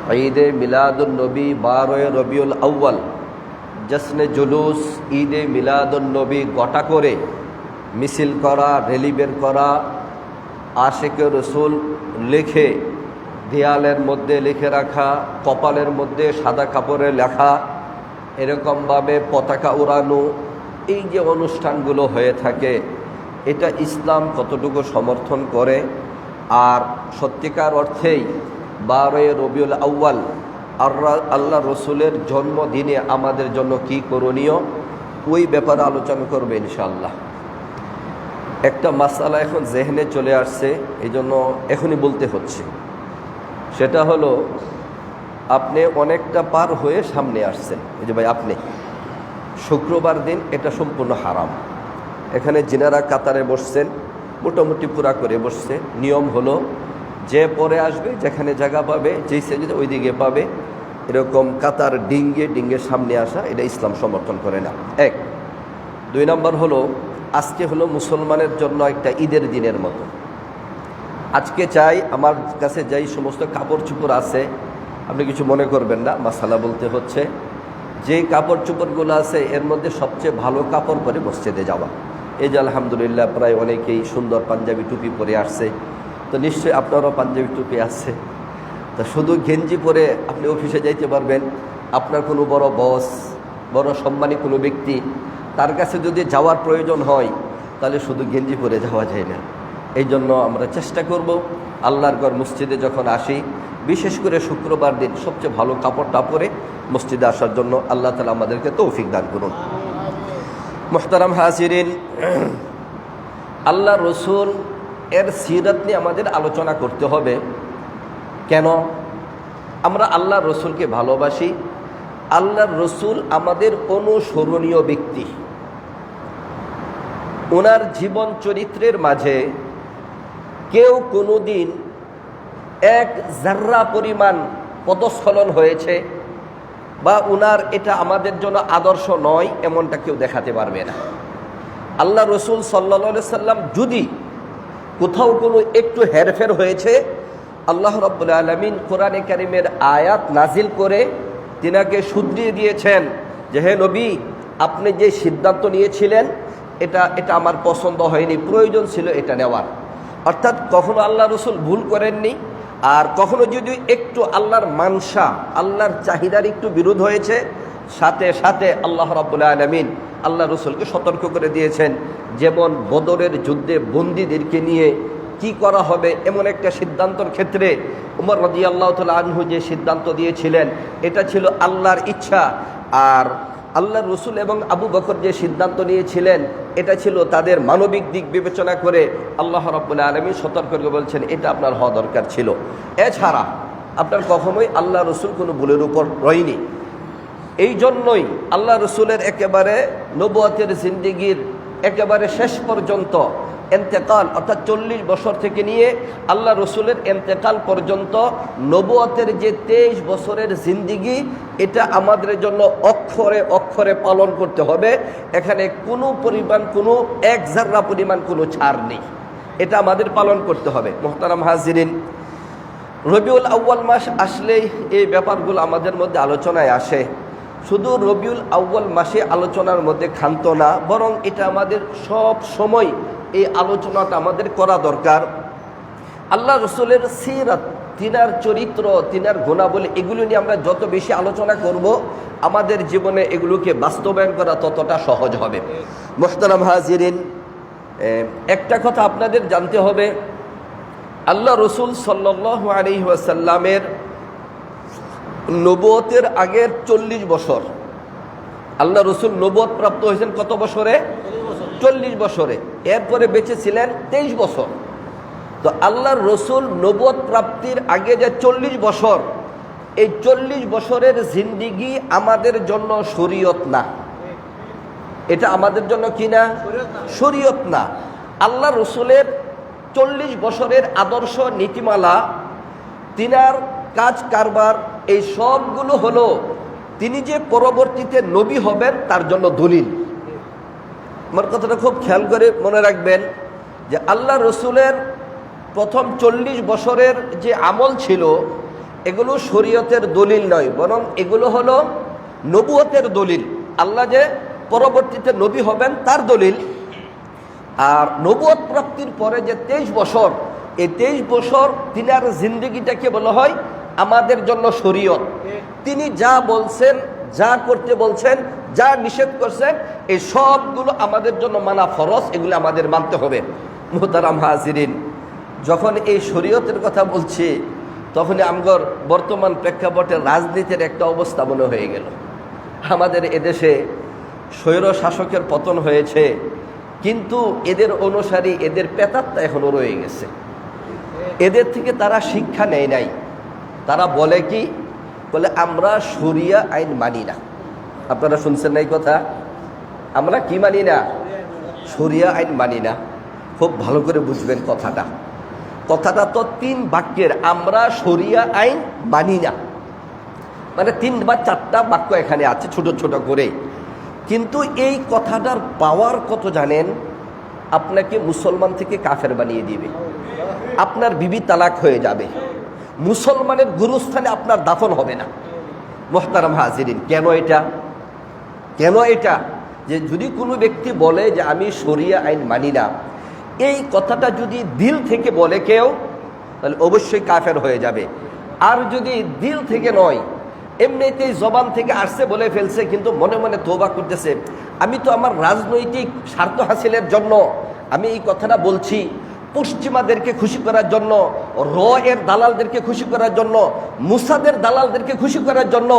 ঈদে মিলাদুন নবী 12 রবিউল আউয়াল, জশ্নে জুলুস, ঈদে মিলাদুন নবী গোটা করে মিছিল করা, র্যালি বের করা, আশিকে রসুল লিখে দেয়ালের মধ্যে লিখে রাখা, কপালের মধ্যে সাদা কাপড়ে লেখা, এরকমভাবে পতাকা উড়ানো, এই যে অনুষ্ঠানগুলো হয়ে থাকে, এটা ইসলাম কতটুকু সমর্থন করে? আর সত্যিকার অর্থেই 12 রবিউল আউয়াল আল্লাহ রসুলের জন্মদিনে আমাদের জন্য কি করণীয়, ওই ব্যাপারে আলোচনা করবে ইনশাআল্লাহ। একটা মাসালা এখন জেহনে চলে আসছে, এই জন্য এখনই বলতে হচ্ছে। সেটা হলো, আপনি অনেকটা পার হয়ে সামনে আসছেন। এই যে ভাই, আপনি শুক্রবার দিন এটা সম্পূর্ণ হারাম। এখানে যিনারা কাতারে বসছেন মোটামুটি পুরা করে বসছে। নিয়ম হলো, যে পরে আসবে যেখানে জায়গা পাবে, যেই সাইজে ওই দিকে পাবে, এরকম কাতার ডিঙ্গের সামনে আসা, এটা ইসলাম সমর্থন করে না। 1। 2 নম্বর হলো, আজকে হলো মুসলমানের জন্য একটা ঈদের দিনের মতো। আজকে চাই আমার কাছে যাই সমস্ত কাপড় চোপড় আছে, আপনি কিছু মনে করবেন না, মাসালা বলতে হচ্ছে, যে কাপড় চোপড়গুলো আছে এর মধ্যে সবচেয়ে ভালো কাপড় পরে মসজিদে যাওয়া। এই যে আলহামদুলিল্লাহ প্রায় অনেকেই সুন্দর পাঞ্জাবি টুপি পরে আসছে, তো নিশ্চয়ই আপনারও পাঞ্জাবি টুপি আছে। তা শুধু গেঞ্জি পরে আপনি অফিসে যাইতে পারবেন? আপনার কোনো বড় বস, বড় সম্মানী কোনো ব্যক্তি, তার কাছে যদি যাওয়ার প্রয়োজন হয়, তাহলে শুধু গেঞ্জি পরে যাওয়া যায় না। এই জন্য আমরা চেষ্টা করব আল্লাহর ঘর মসজিদে যখন আসি, বিশেষ করে শুক্রবার দিন সবচেয়ে ভালো কাপড়টা পরে মসজিদে আসার জন্য আল্লাহ তাআলা আমাদেরকে তৌফিক দান করুন। মুহতারাম হাজিরিন, আল্লাহ রসুল এর সিরাত নিয়ে আমাদের আলোচনা করতে হবে। কেন? আমরা আল্লাহ রসুলকে ভালোবাসি। আল্লাহর রসুল আমাদের অনুসরণীয় ব্যক্তি। ওনার জীবন চরিত্রের মাঝে কেউ কোনোদিন এক জাররা পরিমাণ পদস্খলন হয়েছে বা ওনার এটা আমাদের জন্য আদর্শ নয়, এমনটা কেউ দেখাতে পারবে না। আল্লাহ রসুল সাল্লাল্লাহু আলাইহি সাল্লাম যদি কোথাও কোনো একটু হেরফের হয়েছে, আল্লাহ রাব্বুল আলামিন কোরআনে কারীমের আয়াত নাজিল করে তিনাকে শুধরিয়ে দিয়েছেন যে, হে নবী, আপনি যে সিদ্ধান্ত নিয়েছিলেন এটা আমার পছন্দ হয়নি, প্রয়োজন ছিল এটা নেওয়ার। অর্থাৎ কখনো আল্লাহ রসুল ভুল করেননি। আর কখনো যদি একটু আল্লাহর মানসা, আল্লাহর চাহিদার একটু বিরোধ হয়েছে, সাথে সাথে আল্লাহ রাব্বুল আলামিন আল্লাহ রসুলকে সতর্ক করে দিয়েছেন। যেমন বদরের যুদ্ধে বন্দীদেরকে নিয়ে কি করা হবে এমন একটা সিদ্ধান্তর ক্ষেত্রে উমর রাদিয়াল্লাহু তাআলা আনহু যে সিদ্ধান্ত দিয়েছিলেন, এটা ছিল আল্লাহর ইচ্ছা। আর আল্লাহর রসুল এবং আবু বকর যে সিদ্ধান্ত নিয়েছিলেন, এটা ছিল তাদের মানবিক দিক বিবেচনা করে আল্লাহ রাব্বুল আলামিন সতর্ক করে বলছেন, এটা আপনার হওয়া দরকার ছিল। এছাড়া আপনার কখনোই আল্লাহ রসুল কোনো ভুলের উপর রয়নি। এই জন্যই আল্লাহ রসুলের একেবারে নবুয়তের জিন্দেগির একেবারে শেষ পর্যন্ত এন্তেকাল, অর্থাৎ 40 বছর থেকে নিয়ে আল্লাহ রসুলের এন্তেকাল পর্যন্ত নবুয়তের যে 23 বছরের জিন্দেগি, এটা আমাদের জন্য অক্ষরে অক্ষরে পালন করতে হবে। এখানে কোনো পরিমাণ, কোনো এক জাররা পরিমাণ কোনো ছাড় নেই, এটা আমাদের পালন করতে হবে। মুহতারাম হাজিরিন, রবিউল আউয়াল মাস আসলেই এই ব্যাপারগুলো আমাদের মধ্যে আলোচনায় আসে। শুধু রবিউল আউয়াল মাসে আলোচনার মধ্যে ক্ষান্ত না, বরং এটা আমাদের সব সময় এই আলোচনাটা আমাদের করা দরকার। আল্লাহ রসুলের সিরাত, তিনার চরিত্র, তিনার গুণাবলী, এগুলো নিয়ে আমরা যত বেশি আলোচনা করব, আমাদের জীবনে এগুলোকে বাস্তবায়ন করা ততটা সহজ হবে। মুহতারাম হাজিরিন, একটা কথা আপনাদের জানতে হবে, আল্লাহ রসুল সাল্লাল্লাহু আলাইহি ওয়াসাল্লামের নবুয়তের আগের 40 বছর, আল্লাহ রসুল নবুয়ত প্রাপ্ত হয়েছেন কত বছরে? 40 বছরে। এরপরে বেঁচে ছিলেন 23 বছর। তো আল্লাহর রসুল নবুয়ত প্রাপ্তির আগে যে 40 বছর, এই 40 বছরের জিন্দিগি আমাদের জন্য শরীয়ত না। এটা আমাদের জন্য কি না? শরীয়ত না। আল্লাহ রসুলের 40 বছরের আদর্শ নীতিমালা, তিনার কাজ কারবার, এই সবগুলো হলো তিনি যে পরবর্তীতে নবী হবেন তার জন্য দলিল। আমার কথাটা খুব খেয়াল করে মনে রাখবেন যে আল্লাহ রসুলের প্রথম 40 বছরের যে আমল ছিল, এগুলো শরীয়তের দলিল নয়, বরং এগুলো হলো নবুয়তের দলিল। আল্লাহ যে পরবর্তীতে নবী হবেন তার দলিল। আর নবুয়ত প্রাপ্তির পরে যে 23 বছর, এই 23 বছর তিনার জিন্দগিটাকে বলা হয় আমাদের জন্য শরীয়ত। তিনি যা বলছেন, যা করতে বলছেন, যা নিষেধ করছেন, এই সবগুলো আমাদের জন্য মানা ফরজ, এগুলো আমাদের মানতে হবে। মুহতারাম হাজিরিন, যখন এই শরীয়তের কথা বলছি তখনই আমগর বর্তমান প্রেক্ষাপটে রাজনীতির একটা অবস্থা মনে হয়ে গেল। আমাদের এদেশে স্বৈর শাসকের পতন হয়েছে, কিন্তু এদের অনুসারী, এদের পেতাত্তা এখনো রয়ে গেছে। এদের থেকে তারা শিক্ষা নেয় নাই। তারা বলে কি, বলে আমরা শরিয়া আইন মানি না। আপনারা শুনছেন না এই কথা? আমরা কি মানি না? শরিয়া আইন মানি না। খুব ভালো করে বুঝবেন কথাটা। কথাটা তো 3 বাক্যের, আমরা শরিয়া আইন মানি না, মানে 3 বা 4টা বাক্য এখানে আছে ছোট ছোট করে। কিন্তু এই কথাটার পাওয়ার কত জানেন? আপনাকে মুসলমান থেকে কাফের বানিয়ে দিবে, আপনার বিবি তালাক হয়ে যাবে, মুসলমানের গুরুস্থানে আপনার দাফন হবে না। মুহতারাম হাজিরিন, কেন এটা? কেন এটা? যে যদি কোনো ব্যক্তি বলে যে আমি শরিয়া আইন মানি না, এই কথাটা যদি দিল থেকে বলে কেউ, তাহলে অবশ্যই কাফের হয়ে যাবে। আর যদি দিল থেকে নয়, এমনিতেই জবান থেকে আসছে, বলে ফেলছে, কিন্তু মনে মনে তওবা করতেছে, আমি তো আমার রাজনৈতিক স্বার্থ হাসিলের জন্য আমি এই কথাটা বলছি, পশ্চিমাদেরকে খুশি করার জন্য, র এর দালালদেরকে খুশি করার জন্য, মুসাদের দালালদেরকে খুশি করার জন্য,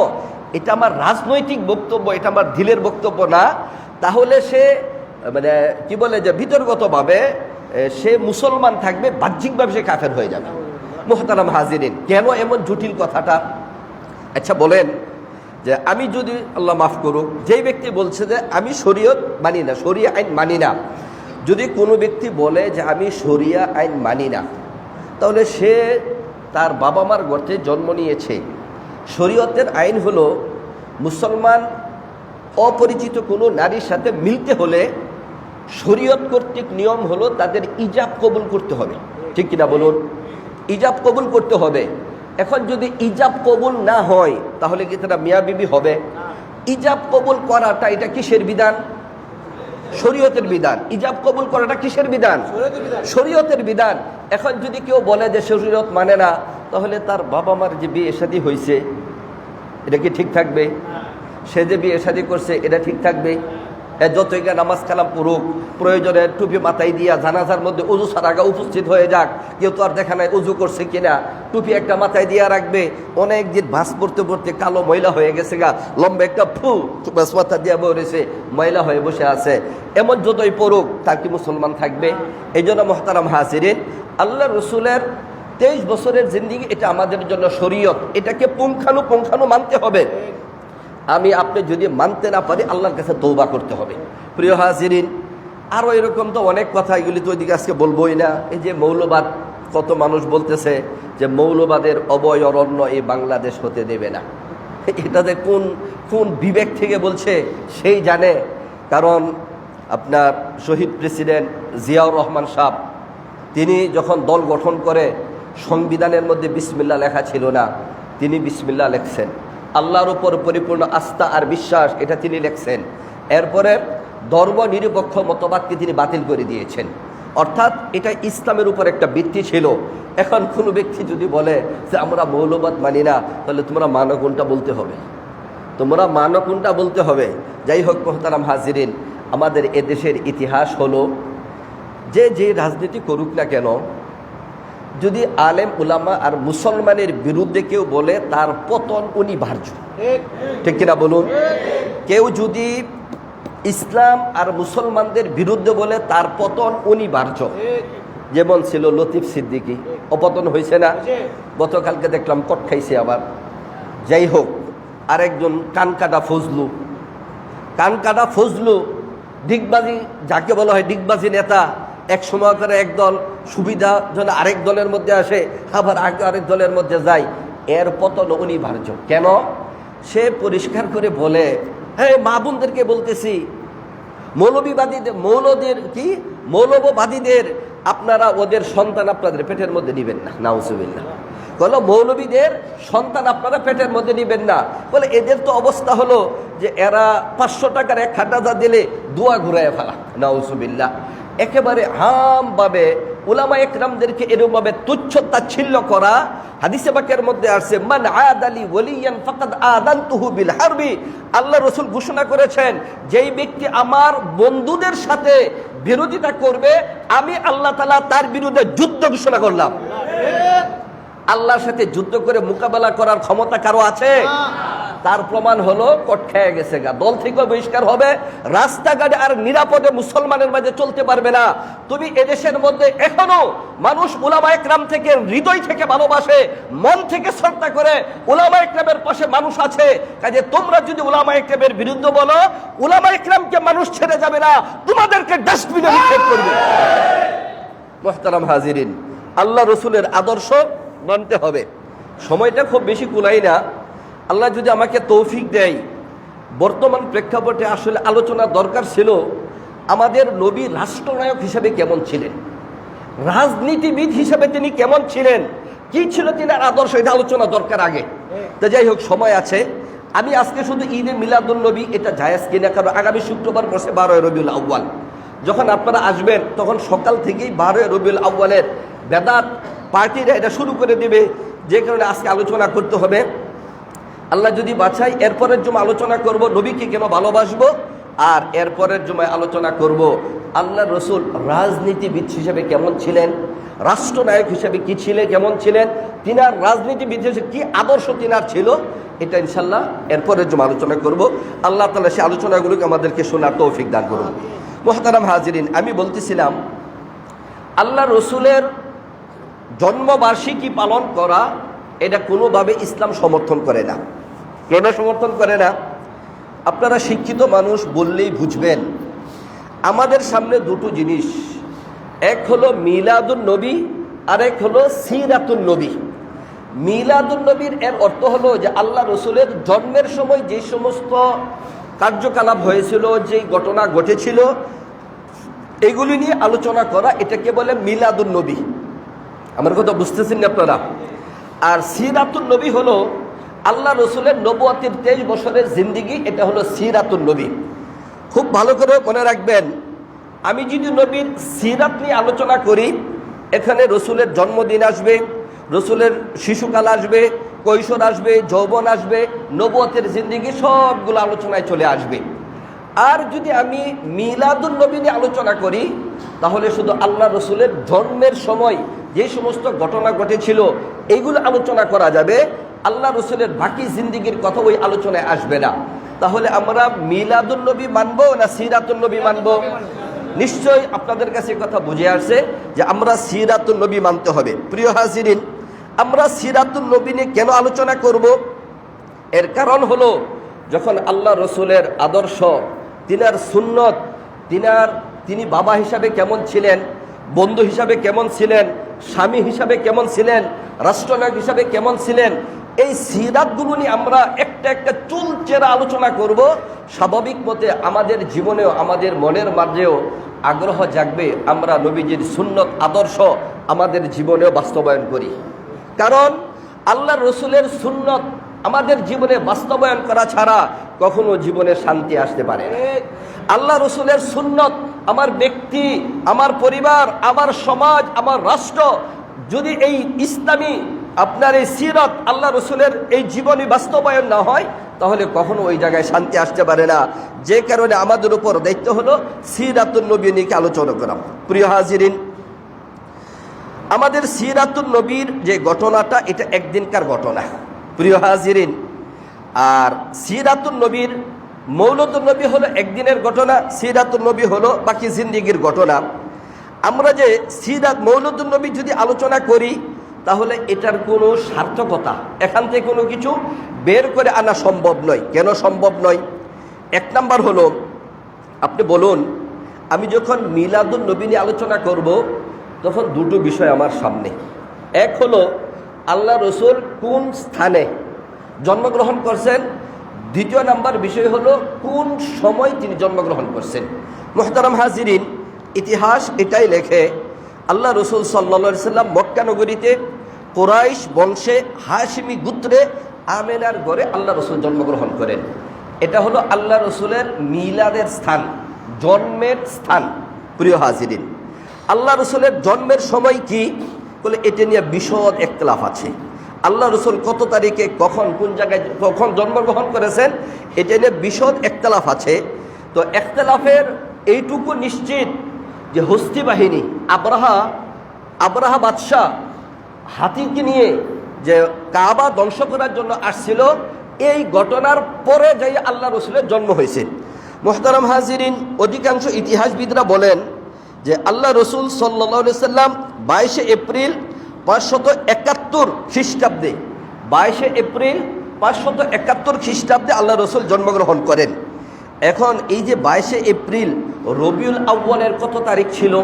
এটা আমার রাজনৈতিক বক্তব্য, এটা আমার দিলের বক্তব্য না, তাহলে সে মানে কি বলে যে বিতর্কতভাবে সে মুসলমান থাকবে, বাহ্যিকভাবে সে কাফের হয়ে যাবে। মুহতারাম হাজিরিন, কেন এমন জটিল কথাটা? আচ্ছা বলেন, যে আমি যদি, আল্লাহ মাফ করুক, যেই ব্যক্তি বলছে যে আমি শরীয়ত মানি না, শরিয়া আইন মানি না, যদি কোনো ব্যক্তি বলে যে আমি শরিয়া আইন মানি না, তাহলে সে তার বাবা মার গর্তে জন্ম নিয়েছে। শরীয়তের আইন হলো মুসলমান অপরিচিত কোনো নারীর সাথে মিলতে হলে শরীয়ত কর্তৃক নিয়ম হলো তাদের ইজাব কবুল করতে হবে। ঠিক কিনা বলুন? ইজাব কবুল করতে হবে। এখন যদি ইজাব কবুল না হয়, তাহলে কি তারা মিয়া বিবি হবে? ইজাব কবুল করাটা এটা কিসের বিধান? শরীয়তের বিধান। ইজাব কবুল করাটা কিসের বিধান? শরীয়তের বিধান। এখন যদি কেউ বলে যে শরীয়ত মানে না, তাহলে তার বাবা মার যে বিয়ে শাদী হয়েছে এটা কি ঠিক থাকবে? সে যে বিয়ে শাদী করছে এটা ঠিক থাকবে? যতই নামাজ কালাম পড়ুক, প্রয়োজনে টুপি মাথায় দিয়া জানাজার মধ্যে উজু ছাড়া আগা উপস্থিত হয়ে যাক, কেউ তো আর দেখা নাই উজু করছে কিনা, টুপি একটা মাথায় দিয়া রাখবে, অনেক দিন ভাস পড়তে পড়তে কালো ময়লা হয়ে গেছে গা, লম্বা একটা মাথা দিয়া বসে ময়লা হয়ে বসে আছে, এমন যতই পড়ুক, তার কি মুসলমান থাকবে? এই জন্য মুহতারাম হাজিরিন, আল্লাহ রসুলের 23 বছরের জিন্দেগি এটা আমাদের জন্য শরীয়ত, এটাকে পুঙ্খানু মানতে হবে। আমি আপনি যদি মানতে না পারি, আল্লাহর কাছে তওবা করতে হবে। প্রিয় হাজিরিন, আরও এরকম তো অনেক কথা, এগুলি তো ওইদিকে আজকে বলবোই না। এই যে মৌলবাদ, কত মানুষ বলতেছে যে মৌলবাদের অভয়ারণ্য এই বাংলাদেশ হতে দেবে না। এটাতে কোন বিবেক থেকে বলছে সেই জানে। কারণ আপনার শহীদ প্রেসিডেন্ট জিয়াউর রহমান সাহেব, তিনি যখন দল গঠন করে, সংবিধানের মধ্যে বিসমিল্লাহ লেখা ছিল না, তিনি বিসমিল্লাহ লেখছেন। আল্লাহর উপর পরিপূর্ণ আস্থা আর বিশ্বাস, এটা তিনি লেখছেন। এরপরে ধর্ম নিরপেক্ষ মতবাদকে তিনি বাতিল করে দিয়েছেন। অর্থাৎ এটা ইসলামের উপর একটা ভিত্তি ছিল। এখন কোনো ব্যক্তি যদি বলে যে আমরা মৌলবাদ মানি না, তাহলে তোমরা মানো কোনটা বলতে হবে, তোমরা মানো কোনটা বলতে হবে। যাই হোক মুহতারাম হাজিরিন, আমাদের এদেশের ইতিহাস হলো যে রাজনীতি করুক না কেন, যদি আলেম উলামা আর মুসলমানের বিরুদ্ধে কেউ বলে, তার পতন অনিবার্য। ঠিক কিনা বলুন? কেউ যদি ইসলাম আর মুসলমানদের বিরুদ্ধে বলে, তার পতন অনিবার্য। যেমন ছিল লতিফ সিদ্দিকী, অপতন হয়েছে না? গতকালকে দেখলাম কট খাইছে আবার। যাই হোক, আরেকজন কানকাটা ফজলু, ডিগবাজি, যাকে বলা হয় ডিগবাজি নেতা, এক সময় করে একদল সুবিধা যেন আরেক দলের মধ্যে আসে, আবার আরেক দলের মধ্যে যায়, এর পতন অনিবার্য। কেন? সে পরিষ্কার করে বলে, হ্যাঁ মা বোনদেরকে বলতেছি, মৌলবাদীদের আপনারা ওদের সন্তান আপনাদের পেটের মধ্যে নিবেন না, নাউজুবিল্লাহ। বলো মৌলবীদের সন্তান আপনারা পেটের মধ্যে নিবেন না। বলে এদের তো অবস্থা হলো যে এরা 500 টাকার এক খাটাজা দিলে দুয়া ঘুরাইয়া ফেলা, নাউজুবিল্লাহ। একেবারে হামভাবে উলামা একরামদেরকে এরকমভাবে তুচ্ছ তাচ্ছিল্য করা। হাদিসে পাকের মধ্যে আসছে, মান আদালি ওয়ালিয়ান ফাকাদ আদানতুহু বিল হারবি। আল্লাহ রাসূল ঘোষণা করেছেন, যেই ব্যক্তি আমার বন্ধুদের সাথে বিরোধিতা করবে, আমি আল্লাহ তাআলা তার বিরুদ্ধে যুদ্ধ ঘোষণা করলাম। আল্লাহর সাথে যুদ্ধ করে মোকাবেলা করার ক্ষমতা কারো আছে? তার প্রমাণ হলো কট খেয়ে গেছে গা, দল থেকে বহিষ্কার হবে, রাস্তাঘাটে আর নিরাপদে মুসলমানের মাঝে চলতে পারবে না। তুমি এদেশের মধ্যে এখনো মানুষ উলামা একরাম থেকে হৃদয় থেকে ভালোবাসে, মন থেকে শ্রদ্ধা করে, উলামা একরামের পাশে মানুষ আছে। কাজে তোমরা যদি উলামা একরামের বিরুদ্ধে বলো, উলামা একরামকে মানুষ ছেড়ে যাবে না, তোমাদেরকে ডাস্টবিনে নিক্ষেপ করবে। মুহতারাম হাজিরিন, আল্লাহ রসুলের আদর্শ মানতে হবে। সময়টা খুব বেশি কুলাই না, আল্লাহ যদি আমাকে তৌফিক দেয়, বর্তমান প্রেক্ষাপটে আসলে আলোচনা দরকার ছিল আমাদের নবী রাষ্ট্রনায়ক হিসেবে কেমন ছিলেন, রাজনীতিবিদ হিসেবে তিনি কেমন ছিলেন, কি ছিল তিনার আদর্শ, এটা আলোচনা দরকার আগে। তো যাই হোক, সময় আছে। আমি আজকে শুধু ঈদে মিলাদুন নবী এটা জায়েজ কিনা, কারণ আগামী শুক্রবার বসে 12 রবিউল আউয়াল। যখন আপনারা আসবেন তখন সকাল থেকেই 12 রবিউল আউয়ালের বেদাত পার্টিরা এটা শুরু করে দিবে, যে কারণে আজকে আলোচনা করতে হবে। আল্লাহ যদি বাছাই, এরপরের জন্য আলোচনা করব নবীকে কেন ভালোবাসবো, আর এরপরের জন্য আলোচনা করব আল্লাহ রসুল রাজনীতিবিদ হিসেবে কেমন ছিলেন, রাষ্ট্রনায়ক হিসেবে কি ছিলেন, কেমন ছিলেন, তিনার রাজনীতিবিদ হিসেবে কি আদর্শ তিনার ছিল, এটা ইনশাল্লাহ এরপরের জন্য আলোচনা করব। আল্লাহ তাআলা সেই আলোচনাগুলোকে আমাদেরকে শোনার তৌফিক দান করুন। মুহতারাম হাজিরিন, আমি বলতেছিলাম আল্লাহ রসুলের জন্মবার্ষিকী পালন করা এটা কোনোভাবে ইসলাম সমর্থন করে না। কেন সমর্থন করে না? আপনারা শিক্ষিত মানুষ, বললেই বুঝবেন। আমাদের সামনে দুটো জিনিস, এক হলো মিলাদুন নবী, আর এক হলো সিরাতুন নবী। মিলাদুন নবীর এর অর্থ হলো যে আল্লাহ রসুলের জন্মের সময় যে সমস্ত কার্যকলাপ হয়েছিল, যে ঘটনা ঘটেছিল, এগুলি নিয়ে আলোচনা করা, এটাকে বলে মিলাদুন নবী। আমার কথা বুঝতেছেন না আপনারা? আর সিরাতুন নবী হলো আল্লাহ রসুলের নবুয়তের 23 বছরের জিন্দিগি, এটা হলো সিরাতুন নবী। খুব ভালো করে মনে রাখবেন, আমি যদি নবীর সিরাত নিয়ে আলোচনা করি, এখানে রসুলের জন্মদিন আসবে, রসুলের শিশুকাল আসবে, কৈশোর আসবে, যৌবন আসবে, নবুয়তের জিন্দিগি সবগুলো আলোচনায় চলে আসবে। আর যদি আমি মিলাদুন নবী নিয়ে আলোচনা করি, তাহলে শুধু আল্লাহ রসুলের জন্মের সময় যে সমস্ত ঘটনা ঘটেছিল এইগুলো আলোচনা করা যাবে, আল্লাহ রসুলের বাকি জিন্দিগির কথা ওই আলোচনায় আসবে না। তাহলে আমরা মিলাদুন নবী মানবো না সিরাতুন নবী মানবো? নিশ্চয়ই আপনাদের কাছে কথা বুঝে আসছে যে আমরা সিরাতুন নবী মানতে হবে। প্রিয় হাজিরিন, আমরা সিরাতুন নবী নিয়ে কেন আলোচনা করব? এর কারণ হলো, যখন আল্লাহ রসুলের আদর্শ, তিনার সুন্নত, তিনি বাবা হিসাবে কেমন ছিলেন, বন্ধু হিসাবে কেমন ছিলেন, স্বামী হিসাবে কেমন ছিলেন, রাষ্ট্রনায়ক হিসাবে কেমন ছিলেন, এই সিরাতগুলো নিয়ে আমরা একটা একটা চুলচেরা আলোচনা করব। স্বাভাবিক মতে আমাদের জীবনেও, আমাদের মনের মাঝেও আগ্রহ জাগবে, আমরা নবীজির সুন্নত আদর্শ আমাদের জীবনেও বাস্তবায়ন করি। কারণ আল্লাহ রসুলের সুন্নত আমাদের জীবনে বাস্তবায়ন করা ছাড়া কখনো জীবনে শান্তি আসতে পারে না। আল্লাহ রসুলের সুন্নত আমার ব্যক্তি, আমার পরিবার, আমার সমাজ, আমার রাষ্ট্র যদি এই ইসলামী আপনার এই সিরাত আল্লাহ রসুলের এই জীবনী বাস্তবায়ন না হয়, তাহলে কখনো ওই জায়গায় শান্তি আসতে পারে না। যে কারণে আমাদের উপর দায়িত্ব হলো সিরাতুন নবী নিয়ে আলোচনা করা। প্রিয় হাজিরিন, আমাদের সিরাতুন নবীর যে ঘটনাটা, এটা একদিনকার ঘটনা। প্রিয় হাজিরিন, আর সিরাতুন নবীর মৌলুদুন নবী হলো একদিনের ঘটনা, সিরাতুন নবী হলো বাকি জিন্দিগির ঘটনা। আমরা যে সিরাত মৌলুদুন নবী যদি আলোচনা করি, তাহলে এটার কোনো সার্থকতা, এখান থেকে কোনো কিছু বের করে আনা সম্ভব নয়। কেন সম্ভব নয়? এক নাম্বার হলো, আপনি বলুন, আমি যখন মিলাদুন নবী নিয়ে আলোচনা করব, তখন দুটো বিষয় আমার সামনে। এক হলো আল্লাহ রসুল কোন স্থানে জন্মগ্রহণ করছেন, দ্বিতীয় নাম্বার বিষয় হলো কোন সময় তিনি জন্মগ্রহণ করছেন। মুহতারাম হাজিরিন, ইতিহাস এটাই লেখে আল্লাহ রসুল সাল্লাল্লাহু আলাইহি সাল্লাম মক্কা নগরীতে কুরাইশ বংশে হাশিমি গোত্রে আমেনার ঘরে আল্লাহ রসুল জন্মগ্রহণ করেন। এটা হলো আল্লাহ রসুলের মিলাদের স্থান, জন্মের স্থান। প্রিয় হাজিরিন, আল্লাহ রসুলের জন্মের সময় কি বলে এটা নিয়ে বিশদ একতলাফ আছে। আল্লাহ রসুল কত তারিখে কখন কোন জায়গায় কখন জন্মগ্রহণ করেছেন এটা নিয়ে বিশদ একতলাফ আছে। তো একতলাফের এইটুকু নিশ্চিত যে হস্তি বাহিনী আবরাহা বাদশাহ হাতিকে নিয়ে যে কাবা ধ্বংস করার জন্য আসছিল, এই ঘটনার পরে যাই আল্লাহ রসুলের জন্ম হয়েছে। মোহতারাম হাজিরিন, অধিকাংশ ইতিহাসবিদরা বলেন যে আল্লাহ রসুল সাল্লাল্লাহু সাল্লাম 22 এপ্রিল 571 খ্রিস্টাব্দে 22 এপ্রিল 571 খ্রিস্টাব্দে আল্লাহ রসুল জন্মগ্রহণ করেন। এখন এই যে 22 এপ্রিল রবিউল আউয়ালের কত তারিখ ছিল,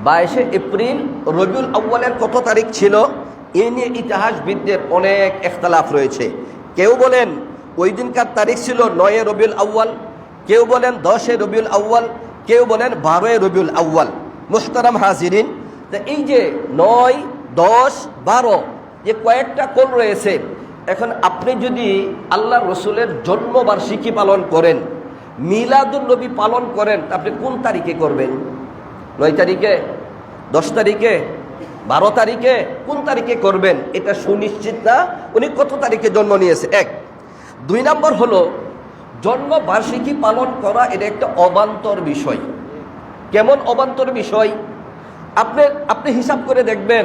22 এপ্রিল রবিউল আউয়ালের কত তারিখ ছিল, এ নিয়ে ইতিহাসবিদদের অনেক ইখতিলাফ রয়েছে। কেউ বলেন ওই দিনকার তারিখ ছিল 9 রবিউল আউয়াল, কেউ বলেন 10 রবিউল আউয়াল, কেউ বলেন 12 রবিউল আউয়াল। মুহতারাম হাজিরিন, তো এই যে 9, 10, 12 যে কয়েকটা কোণ রয়েছে, এখন আপনি যদি আল্লাহ রসুলের জন্মবার্ষিকী পালন করেন, মিলাদুন নবী পালন করেন, আপনি কোন তারিখে করবেন? 9 তারিখে, 10 তারিখে, 12 তারিখে, কোন তারিখে করবেন এটা সুনিশ্চিত না উনি কত তারিখে জন্ম নিয়েছে। 1, 2 নম্বর হলো জন্মবার্ষিকী পালন করা এটা একটা অবান্তর বিষয়। কেমন অবান্তর বিষয়? আপনি হিসাব করে দেখবেন,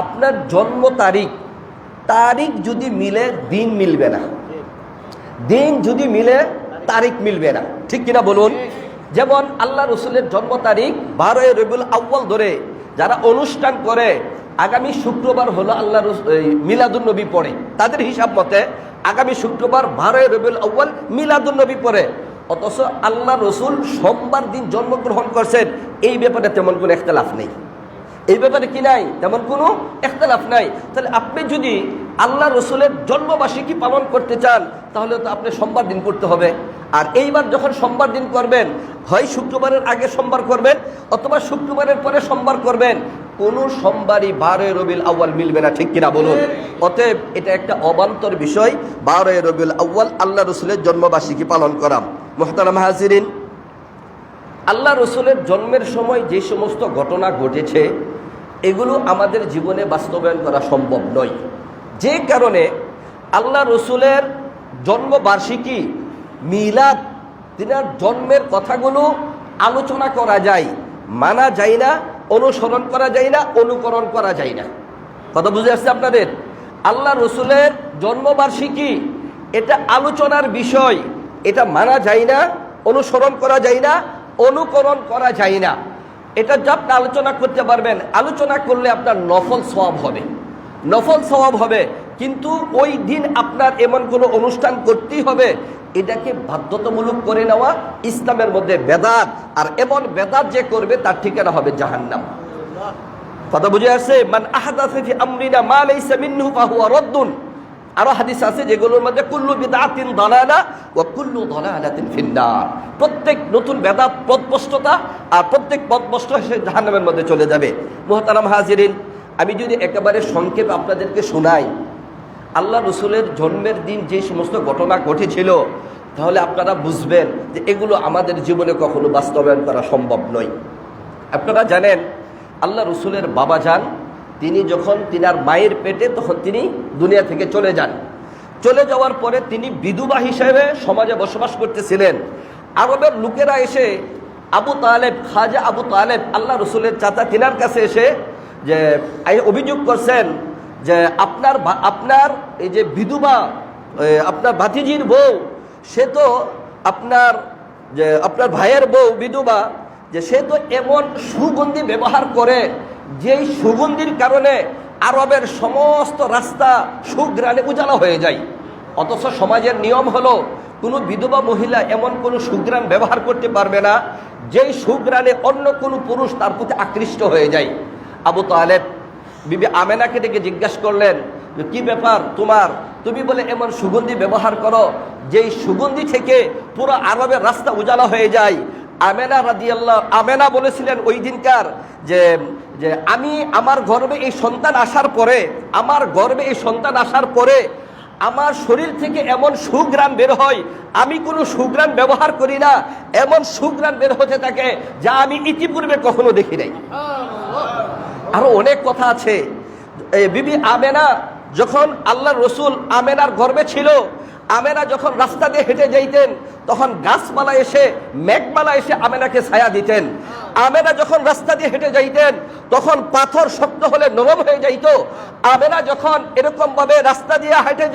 আপনার জন্ম তারিখ যদি মিলে দিন মিলবে না, দিন যদি মিলে তারিখ মিলবে না, ঠিক কিনা বলুন? যেমন আল্লাহ রসুলের জন্ম তারিখ 12 রবিউল আউয়াল ধরে যারা অনুষ্ঠান করে, আগামী শুক্রবার হলো আল্লাহ মিলাদুন নবী পড়ে, তাদের হিসাব মতে আগামী শুক্রবার 12 রবিউল আউয়াল মিলাদুন নবী পড়ে, অথচ আল্লাহ রসুল সোমবার দিন জন্মগ্রহণ করছেন। এই ব্যাপারে তেমন কোনো ইখতিলাফ নেই, এই ব্যাপারে কি নাই, তেমন কোনো ইখতিলাফ নাই। তাহলে আপনি যদি আল্লাহ রসুলের জন্মবার্ষিকী পালন করতে চান, তাহলে তো আপনি সোমবার দিন করতে হবে। আর এইবার যখন সোমবার দিন করবেন, হয় শুক্রবারের আগে সোমবার করবেন অথবা শুক্রবারের পরে সোমবার করবেন, কোনো সোমবারই 12 রবিউল আউয়াল মিলবে না, ঠিক কিনা বলুন? অতএব এটা একটা অবান্তর বিষয় 12 রবিউল আউয়াল আল্লাহ রসুলের জন্মবার্ষিকী পালন করা। মুহতারাম হাজিরিন, আল্লাহ রসুলের জন্মের সময় যে সমস্ত ঘটনা ঘটেছে এগুলো আমাদের জীবনে বাস্তবায়ন করা সম্ভব নয়। যে কারণে আল্লাহ রসুলের জন্মবার্ষিকী, মিলাদ, তিনার জন্মের কথাগুলো আলোচনা করা যায়, মানা যায় না, অনুসরণ করা যায় না, অনুকরণ করা যায় না। কথা বুঝে আসছে আপনাদের? আল্লাহ রসুলের জন্মবার্ষিকী এটা আলোচনার বিষয়, এটা মানা যায় না, অনুসরণ করা যায় না, অনুকরণ করা যায় না। এটা যা আপনি আলোচনা করতে পারবেন, আলোচনা করলে আপনার নফল সওয়াব হবে, নফল সওয়াব হবে, কিন্তু ওই দিন আপনার এমন কোনো অনুষ্ঠান করতেই হবে, এটাকে বাধ্যতামূলক করে নেওয়া ইসলামের মধ্যে বেদাত। আর এমন বেদাত যে করবে তার ঠিকানা হবে জাহান্নাম। কথা বুঝে আসছে? মান আহদাসা ফি আমরিনা মা লাইসা মিনহু ফাহুয়া রাদ্দুন। আরো হাদিস আছে যেগুলোর মধ্যে কুল্লু বিদআতিন দালালা ওয়া কুল্লু দালালাতিন ফিন্নার। প্রত্যেক নতুন বেদাত পথভ্রষ্টতা, আর প্রত্যেক পথভ্রষ্ট সে জাহান্নামের মধ্যে চলে যাবে। মুহতারাম হাজিরিন, আমি যদি একেবারে সংক্ষেপ আপনাদেরকে শোনাই আল্লাহ রসুলের জন্মের দিন যে সমস্ত ঘটনা ঘটেছিল, তাহলে আপনারা বুঝবেন যে এগুলো আমাদের জীবনে কখনো বাস্তবায়ন করা সম্ভব নয়। আপনারা জানেন আল্লাহ রসুলের বাবা যান, তিনি যখন তিনার মায়ের পেটে, তখন তিনি দুনিয়া থেকে চলে যান। চলে যাওয়ার পরে তিনি বিধবা হিসেবে সমাজে বসবাস করতেছিলেন। আরবের লোকেরা এসে আবু তালেব, খাজা আবু তালেব আল্লাহ রসুলের চাচা, তিনার কাছে এসে যে অভিযোগ করছেন যে আপনার এই যে বিধবা, আপনার ভাতিজির বউ, সে তো আপনার ভাইয়ের বউ বিধবা, যে সে তো এমন সুগন্ধি ব্যবহার করে যেই সুগন্ধির কারণে আরবের সমস্ত রাস্তা সুঘ্রাণে উজালা হয়ে যায়। অথচ সমাজের নিয়ম হলো কোনো বিধবা মহিলা এমন কোনো সুঘ্রাণ ব্যবহার করতে পারবে না যেই সুঘ্রাণে অন্য কোনো পুরুষ তার প্রতি আকৃষ্ট হয়ে যায়। আবু তালেব বিবি আমেনাকে ডেকে জিজ্ঞাসা করলেন, কি ব্যাপার তোমার, তুমি বলে এমন সুগন্ধি ব্যবহার করো যেই সুগন্ধি থেকে পুরো আরবের রাস্তা উজালা হয়ে যায়। আমেনা বলেছিলেন ওই দিনকার যে যে আমি আমার গর্ভে এই সন্তান আসার পরে আমার শরীর থেকে এমন সুঘ্রাণ বের হয়, আমি কোনো সুঘ্রাণ ব্যবহার করি না, এমন সুঘ্রাণ বের হতে থাকে যা আমি ইতিপূর্বে কখনো দেখি নাই। আরো অনেক কথা আছে। বিবি আমেনা যখন আল্লাহ রসুল আমেনার গর্ভে ছিল, আমেনা যখন রাস্তা দিয়ে হেঁটে যাইতেন তখন গাছপালা এসে মেঘমালা এসে আমেনাকে ছায়া দিতেন। আমেনা যখন রাস্তা দিয়ে হেঁটে যাইতেন তখন পাথর শক্ত হলে নরম হয়ে যাইত। আমেনা যখন এরকম ভাবে রাস্তা দিয়ে হেঁটে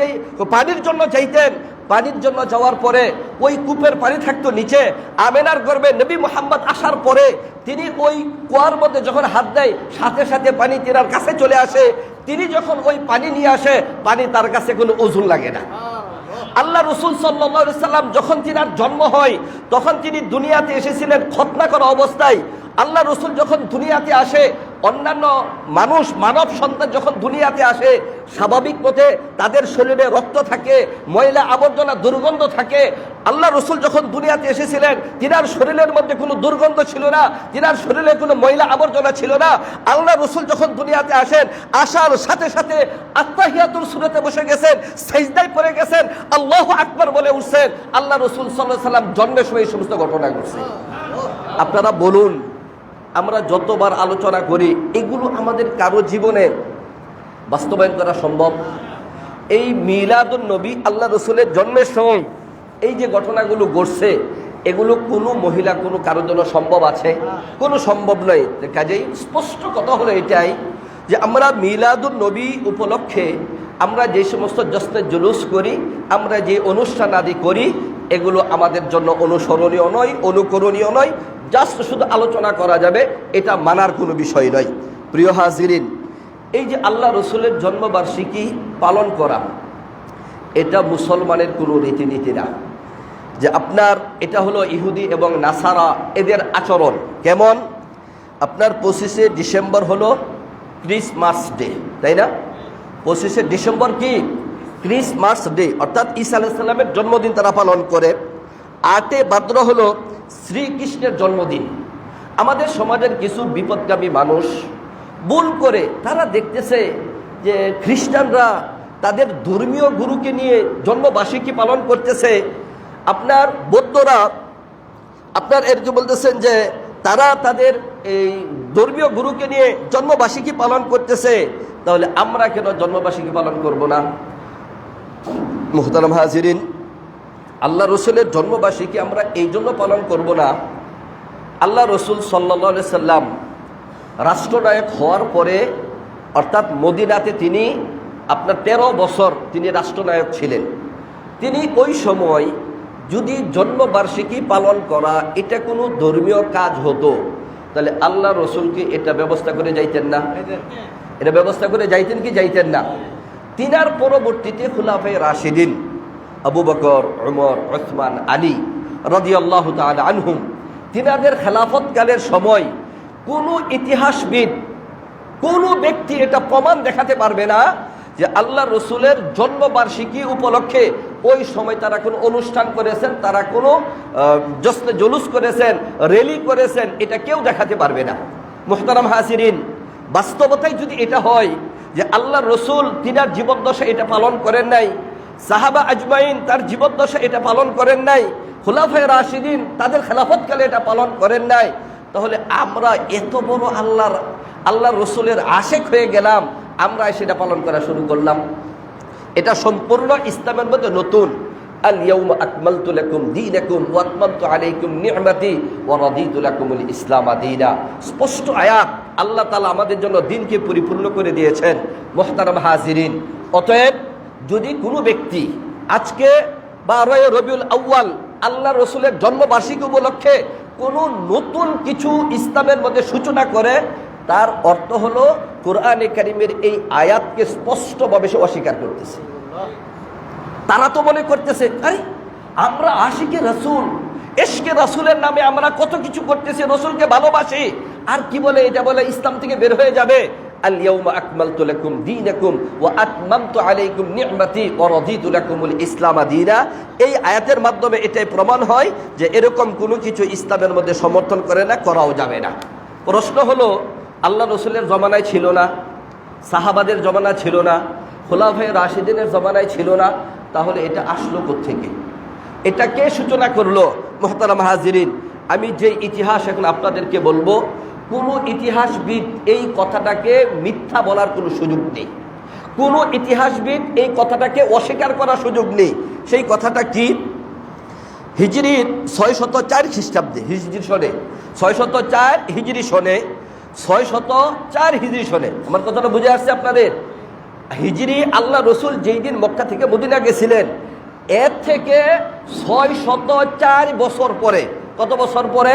পানির জন্য যাইতেন, পানির জন্য যাওয়ার পরে ওই কূপের পানি থাকতো নিচে। আমেনার গর্ভে নবী মুহাম্মদ আসার পরে তিনি ওই কুয়ার মধ্যে যখন হাত দেয় সাথে সাথে পানি তিনার কাছে চলে আসে। তিনি যখন ওই পানি নিয়ে আসে, পানি তার কাছে কোনো ওজন লাগে না। আল্লাহ রসুল সাল্লাল্লাহু আলাইহি সাল্লাম যখন তিনার জন্ম হয় তখন তিনি দুনিয়াতে এসেছিলেন খতনা করা অবস্থায়। আল্লাহ রসুল যখন দুনিয়াতে আসে, অন্যান্য মানুষ মানব সন্তান যখন দুনিয়াতে আসে স্বাভাবিক মতে তাদের শরীরে রক্ত থাকে, ময়লা আবর্জনা দুর্গন্ধ থাকে। আল্লাহ রসুল যখন দুনিয়াতে এসেছিলেন তিনার শরীরের মধ্যে কোনো দুর্গন্ধ ছিল না, তিনার শরীরে কোনো ময়লা আবর্জনা ছিল না। আল্লাহ রসুল যখন দুনিয়াতে আসেন, আসার সাথে সাথে আত্তাহিয়াতুল সূরাতে বসে গেছেন, সিজদায় পড়ে গেছেন, আল্লাহু আকবার বলে উঠছেন। আল্লাহ রসুল সাল্লাল্লাহু আলাইহি সাল্লাম জন্মের সময় এই সমস্ত ঘটনা ঘটছে। আপনারা বলুন, আমরা যতবার আলোচনা করি এগুলো আমাদের কারো জীবনে বাস্তবায়ন করা সম্ভব? এই মিলাদুন নবী আল্লাহ রসুলের জন্মের সময় এই যে ঘটনাগুলো ঘটছে, এগুলো কোনো মহিলা কোনো কারোর জন্য সম্ভব আছে? কোনো সম্ভব নয়। কাজেই স্পষ্ট কথা হলো এটাই যে আমরা মিলাদুন নবী উপলক্ষে আমরা যে সমস্ত জশ্নে জুলুস করি, আমরা যে অনুষ্ঠান আদি করি, এগুলো আমাদের জন্য অনুসরণীয় নয়, অনুকরণীয় নয়। জাস্ট শুধু আলোচনা করা যাবে, এটা মানার কোনো বিষয় নয়। প্রিয় হাজিরিন, এই যে আল্লাহ রসুলের জন্মবার্ষিকী পালন করা, এটা মুসলমানের কোনো রীতিনীতি না। যে আপনার এটা হলো ইহুদি এবং নাসারা এদের আচরণ কেমন। আপনার 25শে ডিসেম্বর হলো ক্রিসমাস ডে, তাই না? 25শে ডিসেম্বর কি ক্রিসমাস ডে, অর্থাৎ ঈসা আলাইহিস সালামের জন্মদিন তারা পালন করে। 8 ভাদ্র হলো শ্রীকৃষ্ণের জন্মদিন। আমাদের সমাজের কিছু বিপদগামী মানুষ ভুল করে তারা দেখতেছে যে খ্রিস্টানরা তাদের ধর্মীয় গুরুকে নিয়ে জন্মবার্ষিকী পালন করতেছে। আপনার বৌদ্ধরা আপনার এর যে বলতেছেন যে তারা তাদের এই ধর্মীয় গুরুকে নিয়ে জন্মবার্ষিকী পালন করতেছে, তাহলে আমরা কেন জন্মবার্ষিকী পালন করব না? মুহতারাম হাজিরিন, আল্লাহ রসুলের জন্মবার্ষিকী আমরা এই জন্য পালন করব না। আল্লাহ রসুল সাল্লাল্লাহু আলাইহি সাল্লাম রাষ্ট্রনায়ক হওয়ার পরে, অর্থাৎ মদিনাতে তিনি আপনার 13 বছর তিনি রাষ্ট্রনায়ক ছিলেন। তিনি ওই সময় যদি জন্মবার্ষিকী পালন করা এটা কোনো ধর্মীয় কাজ হতো, তাহলে আল্লাহ রসুলকে এটা ব্যবস্থা করে যাইতেন না? এটা ব্যবস্থা করে যাইতেন কি যাইতেন না? তিনার পরবর্তীতে খুলাফায়ে রাশিদিন আবু বকর, উমর, উসমান, আলী রাদিয়াল্লাহু তাআলা আনহুম, তিনাদের খেলাফতকালের সময় কোনো ইতিহাসবিদ, কোনো ব্যক্তি এটা প্রমাণ দেখাতে পারবে না যে আল্লাহ রসুলের জন্মবার্ষিকী উপলক্ষে ওই সময় তারা কোনো অনুষ্ঠান করেছেন, তারা কোনো জশ্নে জুলুস করেছেন, র্যালি করেছেন, এটা কেউ দেখাতে পারবে না। মুহতারাম হাজিরিন, বাস্তবতায় যদি এটা হয় যে আল্লাহ রসুল তিনার জীবদ্দশা এটা পালন করেন নাই, সাহাবা আজমাইন তার জীবদ্দশা এটা পালন করেন নাই, খুলাফায়ে রাশিদিন তাদের খেলাফতকালে এটা পালন করেন নাই, তাহলে আমরা এত বড় আল্লাহ রসুলের আশেক হয়ে গেলাম, আমরা সেটা পালন করা শুরু করলাম। এটা সম্পূর্ণ ইসলামের মধ্যে নতুন। আল ইয়াউমা আকমালতু লাকুম দীনাকুম ওয়া আতমামতু আলাইকুম নি'মাতি ওয়া রাদিতু লাকুমুল ইসলাম দীনা। স্পষ্ট আয়াত, আল্লাহ তাআলা আমাদের জন্য দিনকে পরিপূর্ণ করে দিয়েছেন। মুহতারাম হাজিরিন, অতএব যদি কোনো ব্যক্তি আজকে 12 রবিউল আউয়াল আল্লাহ রসুলের জন্মবার্ষিকী উপলক্ষে কোনো নতুন কিছু ইসলামের মধ্যে সূচনা করে, তার অর্থ হলো কোরআনে কারিমের এই আয়াতকে স্পষ্টভাবে সে অস্বীকার করতেছে। তারা তো মনে করতেছে আরে আমরা আশিকে রাসূল, ইশকে রাসূলের নামে আমরা কত কিছু করতেছি, রাসূলকে ভালোবাসি, আর কি বলে এটা বলে ইসলাম থেকে বের হয়ে যাবে। আল ইয়াউমা আকমালতু লাকুম দীনাকুম ওয়া আতমামতু আলাইকুম নি'মাতি ওয়া রাদিতু লাকুমুল ইসলাম দীনা। এই আয়াতের মাধ্যমে এটাই প্রমাণ হয় যে এরকম কোনো কিছু ইসলামের মধ্যে সমর্থন করে না, করাও যাবে না। প্রশ্ন হলো আল্লাহ রসুলের জমানায় ছিল না, সাহাবাদের জমানা ছিল না, খোলাফায়ে রাশিদিনের জমানায় ছিল না, তাহলে এটা আসলো কোত্থেকে? এটা কে সূচনা করলো? মুহতারাম হাজিরিন, আমি যে ইতিহাস এখন আপনাদেরকে বলবো, কোনো ইতিহাসবিদ এই কথাটাকে মিথ্যা বলার কোনো সুযোগ নেই, কোনো ইতিহাসবিদ এই কথাটাকে অস্বীকার করার সুযোগ নেই। সেই কথাটা কি? হিজরির 604 খ্রিস্টাব্দে, হিজরি সনে 604 হিজরি সনে, 604 হিজরি সনে, আমার কথাটা বুঝে আসছে আপনাদের? হিজরি আল্লাহ রসুল যেই দিন মক্কা থেকে মদিনা গেছিলেন, এর থেকে 604 বছর পরে, কত বছর পরে?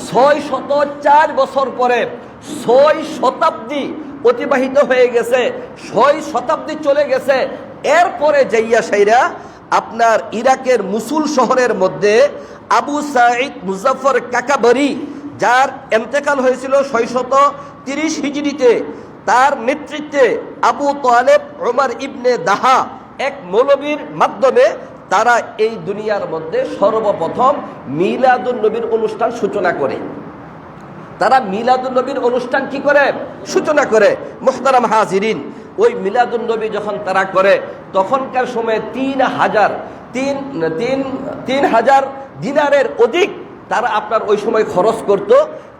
604 বছর পরে, 6 শতাব্দী অতিবাহিত হয়ে গেছে, 6 শতাব্দী চলে গেছে। এরপরে যাইয়া সাইরা আপনার ইরাকের মুসুল শহরের মধ্যে আবু সাঈদ মুজাফফর কাকাবরি, যার এন্তেকাল হয়েছিল 630 হিজরিতে, তার নেতৃত্বে আবু তালেব ওমর ইবনে দাহা, এক মৌলবীর মাধ্যমে তারা এই দুনিয়ার মধ্যে সর্বপ্রথম মিলাদুন নবীর অনুষ্ঠান সূচনা করে। তারা মিলাদুন নবীর অনুষ্ঠান কি করে? সূচনা করে। মুহতারাম হাজিরিন, ওই মিলাদুন নবী যখন তারা করে, তখনকার সময়ে 3000 দিনারের অধিক তারা আপনার ওই সময় খরচ করত।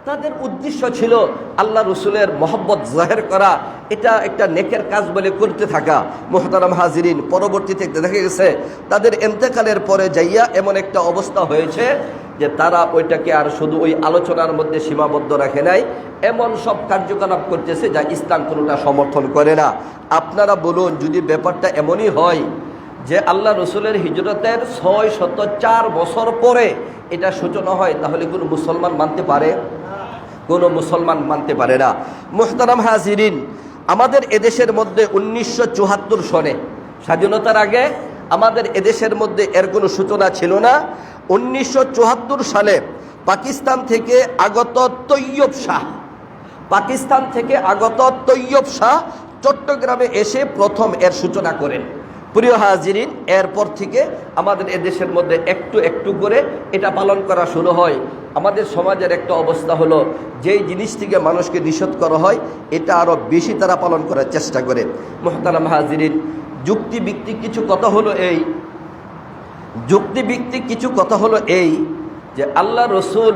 তাদের উদ্দেশ্য ছিল আল্লাহ রসুলের মহব্বত জাহের করা, এটা একটা নেকের কাজ বলে করতে থাকা। মুহতারাম হাজিরিন, পরবর্তীতে দেখা গেছে তাদের ইন্তেকালের পরে যাইয়া এমন একটা অবস্থা হয়েছে যে তারা ওইটাকে আর শুধু ওই আলোচনার মধ্যে সীমাবদ্ধ রাখে নাই, এমন সব কার্যকলাপ করতেছে যা ইসলাম কোনোটা সমর্থন করে না। আপনারা বলুন, যদি ব্যাপারটা এমনই হয় যে আল্লাহ রসুলের হিজরতের 604 বছর পরে এটা সূচনা হয়, তাহলে কোনো মুসলমান মানতে পারে? কোনো মুসলমান মানতে পারে না। মুহতারাম হাজিরিন, আমাদের এদেশের মধ্যে 1974 সনে, স্বাধীনতার আগে আমাদের এদেশের মধ্যে এর কোনো সূচনা ছিল না। 1974 সালে পাকিস্তান থেকে আগত তৈয়ব শাহ চট্টগ্রামে এসে প্রথম এর সূচনা করেন। প্রিয় হাজিরিন, এরপর থেকে আমাদের এদেশের মধ্যে একটু একটু করে এটা পালন করা শুরু হয়। আমাদের সমাজের একটা অবস্থা হলো, যেই জিনিস থেকে মানুষকে নিষেধ করা হয় এটা আরও বেশি তারা পালন করার চেষ্টা করে। মুহতারাম হাজিরিন, যুক্তিভিত্তিক কিছু কথা হলো এই যে আল্লাহ রসুল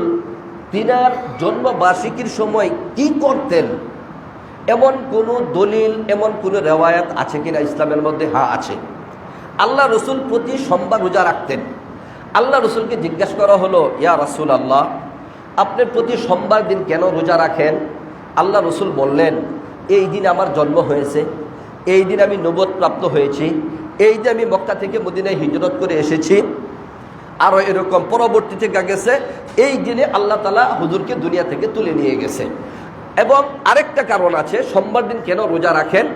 তিনার জন্মবার্ষিকীর সময় কি করতেন, এমন কোনো দলিল, এমন কোনো রেওয়ায়াত আছে কিনা ইসলামের মধ্যে? হ্যাঁ, আছে। আল্লাহ রসুল প্রতি সোমবার রোজা রাখতেন। আল্লাহ রসুলকে জিজ্ঞাসা করা হলো, ইয়া রাসূল আল্লাহ, আপনি প্রতি সোমবার দিন কেন রোজা রাখেন? আল্লাহ রসুল বললেন, এই দিন আমার জন্ম হয়েছে, এই দিন আমি নবুয়ত প্রাপ্ত হয়েছি, এই যে আমি মক্কা থেকে মদিনায় হিজরত করে এসেছি, আরও এরকম পরবর্তীতে গেছে, এই দিনে আল্লাহ তাআলা হুজুরকে দুনিয়া থেকে তুলে নিয়ে গেছে। এবং আরেকটা কারণ আছে, সোমবার দিন কেন রোজা রাখেন?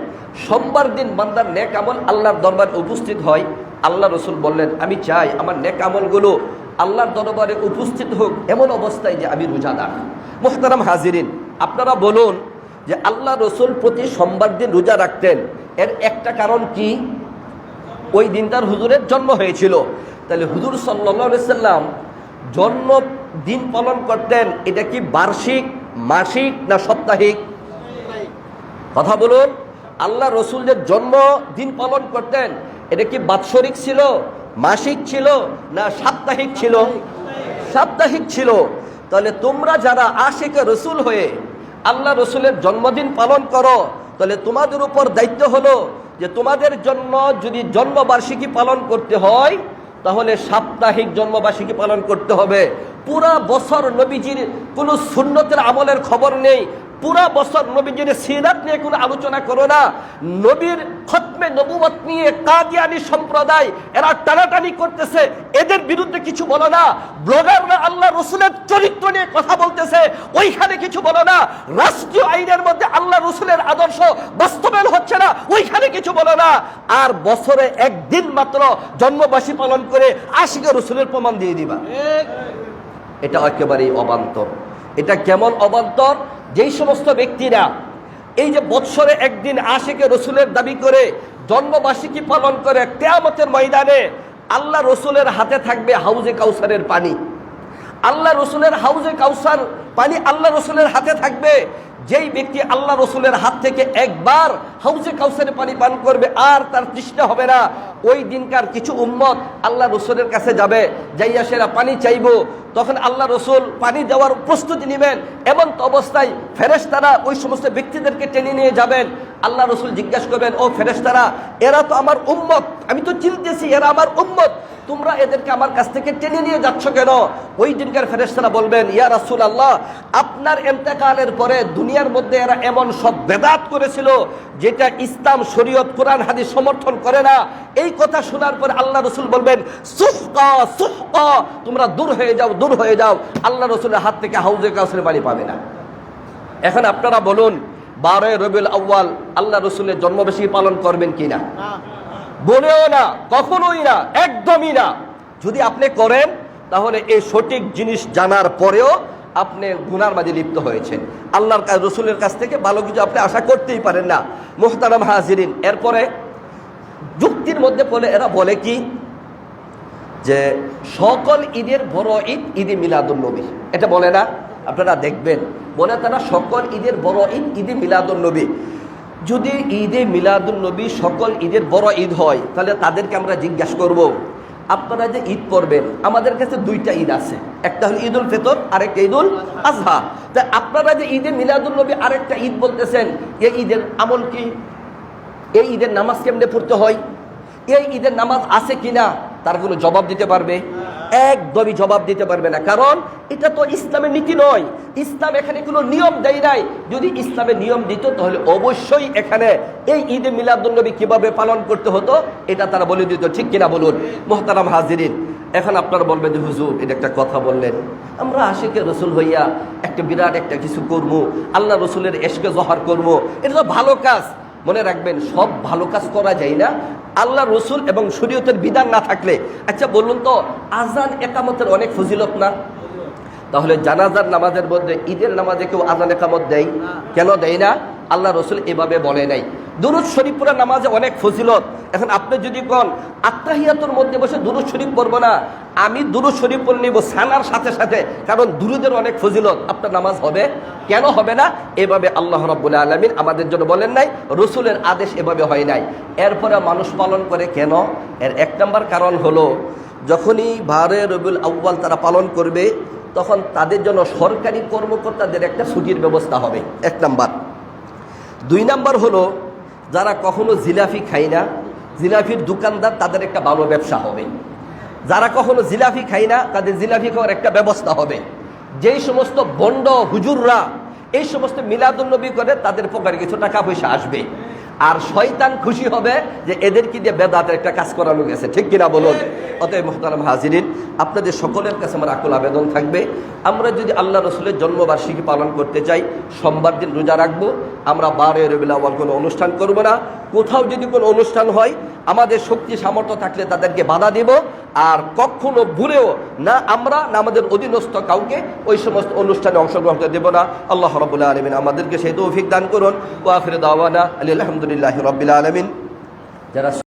সোমবার দিন বান্দার নেক আমল আল্লাহর দরবারে উপস্থিত হয়। আল্লাহ রসুল বললেন, আমি চাই আমার নেক আমলগুলো আল্লাহর দরবারে উপস্থিত হোক এমন অবস্থায় যে আমি রোজাদার। মুহতারাম হাজিরিন, আপনারা বলুন যে আল্লাহ রসুল প্রতি সোমবার দিন রোজা রাখতেন, এর একটা কারণ কি? ওই দিন তার হুজুরের জন্ম হয়েছিল। তাহলে হুজুর সাল্লাল্লাহু আলাইহি সাল্লাম জন্মদিন পালন করতেন, এটা কি বার্ষিক, মাসিক না সাপ্তাহিক? কথা বলুন। আল্লাহ রসুল যে জন্মদিন পালন করতেন, এটা কি বাৎসরিক ছিল, মাসিক ছিল না সাপ্তাহিক ছিল? সাপ্তাহিক ছিল। তাহলে তোমরা যারা আশিকে রসুল হয়ে আল্লাহ রসুলের জন্মদিন পালন করো, তাহলে তোমাদের উপর দায়িত্ব হলো যে তোমাদের জন্য যদি জন্মবার্ষিকী পালন করতে হয়, তাহলে সাপ্তাহিক জন্মবার্ষিকী পালন করতে হবে। পুরা বছর নবীজির কোনো সুন্নতের আমলের খবর নেই, পুরা বছর নবীজির সিরাত নিয়ে কোনো আলোচনা করো না। নবীর খতমে নবুয়ত নিয়ে কাদিয়ানী সম্প্রদায় এরা টানাটানি করতেছে, এদের বিরুদ্ধে কিছু বলো না। ব্লগাররা আল্লাহ রসুলের চরিত্র নিয়ে কথা বলতেছে, ওইখানে কিছু বলো না। রাষ্ট্রীয় আইনের মধ্যে আল্লাহ রসুলের আদর্শ বাস্তবায়ন হচ্ছে না, ওইখানে কিছু বলো না। আর বছরে একদিন মাত্র জন্মবার্ষিকী পালন করে আশিকে রসুলের প্রমাণ দিয়ে দিবা। এটা একেবারেই অবান্তর। এটা কেমন অবান্তর? যেই সমস্ত ব্যক্তিরা এই যে বৎসরে একদিন আশিকে রসুলের দাবি করে জন্মবার্ষিকী পালন করে, কিয়ামতের ময়দানে আল্লাহ রসুলের হাতে থাকবে হাউজে কাউসারের পানি। আল্লাহ রসুলের হাউজে কাউসার পানি আল্লাহ রসুলের হাতে থাকবে। যেই ব্যক্তি আল্লাহ রসুলের হাত থেকে একবার হাউজে কাউসারে পানি পান করবে আর তার তৃষ্ণা হবে না, ওই দিনকার কিছু উম্মত আল্লাহ রসুলের কাছে যাবে, যাইয়া সেরা পানি চাইবো, তখন আল্লাহ রসুল পানি দেওয়ার প্রস্তুতি নেবেন। এমন তো অবস্থায় ফেরেশতারা ওই সমস্ত ব্যক্তিদেরকে টেনে নিয়ে যাবেন। আল্লাহ রসুল জিজ্ঞাসা করবেন, ও ফেরেশতারা, এরা তো আমার উম্মত, আমি তো চিনতেছি এরা আমার উম্মত, তোমরা এদেরকে আমার কাছ থেকে টেনে নিয়ে যাচ্ছ কেন? ওই দিনকার ফেরেশতারা বলবেন, ইয়া রাসূলুল্লাহ, আপনার ইন্তেকালের পরে দুনিয়ার মধ্যে এরা এমন সব বেদাত করেছিল যেটা ইসলাম, শরীয়ত, কোরআন, হাদিস সমর্থন করে না। এই কথা শোনার পরে আল্লাহ রসুল বলবেন, সুহকা সুহকা, তোমরা দূর হয়ে যাও, দূর হয়ে যাও, আল্লাহ রসুলের হাত থেকে হাউজে কাউসারের পানি পাবে না। এখন আপনারা বলুন, 12 রবিউল আউয়াল আল্লাহ রসুলের জন্মবার্ষিকী পালন করবেন কিনা? বলেও না, কখনোই না, একদমই না। যদি আপনি করেন তাহলে এই সঠিক জিনিস জানার পরেও আপনি গুনার মাঝে লিপ্ত হয়েছেন। আল্লাহর রসুলের কাছ থেকে ভালো কিছু আপনি আশা করতেই পারেন না। মুহতারাম হাজিরিন, এরপরে যুক্তির মধ্যে বলে এরা বলে কি যে সকল ঈদের বড় ঈদ ঈদে মিলাদুন নবী, এটা বলে না? আপনারা দেখবেন বলে তারা সকল ঈদের বড় ঈদ ঈদে মিলাদুন নবী। যদি ঈদে মিলাদুন নবী সকল ঈদের বড় ঈদ হয়, তাহলে তাদেরকে আমরা জিজ্ঞাসা করব, আপনারা যে ঈদ করবেন, আমাদের কাছে দুইটা ঈদ আছে, একটা হলো ঈদুল ফিতর, আরেকটা ঈদুল আজহা। তা আপনারা যে ঈদে মিলাদুন নবী আরেকটা ঈদ বলতেছেন, এই ঈদের আমল কি? এই ঈদের নামাজ কেমনে পড়তে হয়? এই ঈদের নামাজ আছে কিনা? তার কোনো জবাব দিতে পারবে? একদমই জবাব দিতে পারবে না। কারণ এটা তো ইসলামের নীতি নয়। ইসলাম এখানে কোনো নিয়ম দেয় নাই। যদি ইসলামের নিয়ম দিত তাহলে অবশ্যই এখানে এই ঈদে মিলাদুন নবী কিভাবে পালন করতে হতো এটা তারা বলে দিত, ঠিক কিনা বলুন? মুহতারাম হাজিরিন, এখন আপনারা বলবেন যে হুজুর এটা একটা কথা বললেন, আমরা আশিকে রসুল হইয়া একটা বিরাট একটা কিছু করবো, আল্লাহ রসুলের এশকে জহর করবো, এটা তো ভালো কাজ। মনে রাখবেন, সব ভালো কাজ করা যায় না আল্লাহ রসুল এবং শরীয়তের বিধান না থাকলে। আচ্ছা বলুন তো, আজান একামতের অনেক ফজিলত না? তাহলে জানাজার নামাজের মধ্যে ঈদের নামাজে কেউ আজান একামত দেয়? কেন দেয় না? আল্লাহ রসুল এভাবে বলে নাই। দুরূদ শরীফ পড়া নামাজে অনেক ফজিলত। এখন আপনি যদি কোন আত্তাহিয়াতুর মধ্যে বসে দুরূদ শরীফ পড়বো না, আমি দুরূদ শরীফ পড়ে নিব সানার সাথে সাথে, কারণ দুরূদের অনেক ফজিলত, আপনার নামাজ হবে? কেন হবে না? এভাবে আল্লাহ রাব্বুল আলামিন আমাদের জন্য বলেন নাই, রসুলের আদেশ এভাবে হয় নাই। এরপরে মানুষ পালন করে কেন? এর এক নম্বর কারণ হলো, যখনই 12 রবিউল আউয়াল তারা পালন করবে, তখন তাদের জন্য সরকারি কর্মকর্তাদের একটা ছুটির ব্যবস্থা হবে, এক নাম্বার। 2 নাম্বার হলো, যারা কখনো জিলাপি খায় না, জিলাপির দোকানদার, তাদের একটা ভালো ব্যবসা হবে। যারা কখনো জিলাপি খায় না, তাদের জিলাপি খাওয়ার একটা ব্যবস্থা হবে। যেই সমস্ত বন্ড হুজুররা এই সমস্ত মিলাদুন নবী করে, তাদের পকেটে কিছু টাকা পয়সা আসবে। আর শয়তান খুশি হবে যে এদেরকে দিয়ে বেদাতের একটা কাজ করানো গেছে, ঠিক কিনা বলুন? অতএব মুহতারাম হাজিরিন, আপনাদের সকলের কাছে আমার আকুল আবেদন থাকবে, আমরা যদি আল্লাহ রসুলের জন্মবার্ষিকী পালন করতে চাই, সোমবার দিন রোজা রাখবো, আমরা 12 রবিউল আউয়াল কোনো অনুষ্ঠান করব না। কোথাও যদি কোনো অনুষ্ঠান হয়, আমাদের শক্তি সামর্থ্য থাকলে তাদেরকে বাধা দিব। আর কখনো ভুলেও না আমরা না আমাদের অধীনস্থ কাউকে ওই সমস্ত অনুষ্ঠানে অংশগ্রহণ করতে দেব না। আল্লাহ রাব্বুল আলামিন আমাদেরকে সেই তৌফিক দান করুন। ওয়া আখিরু দাওয়ানা আলহামদুলিল্লাহি রাব্বিল আলামিন। যারা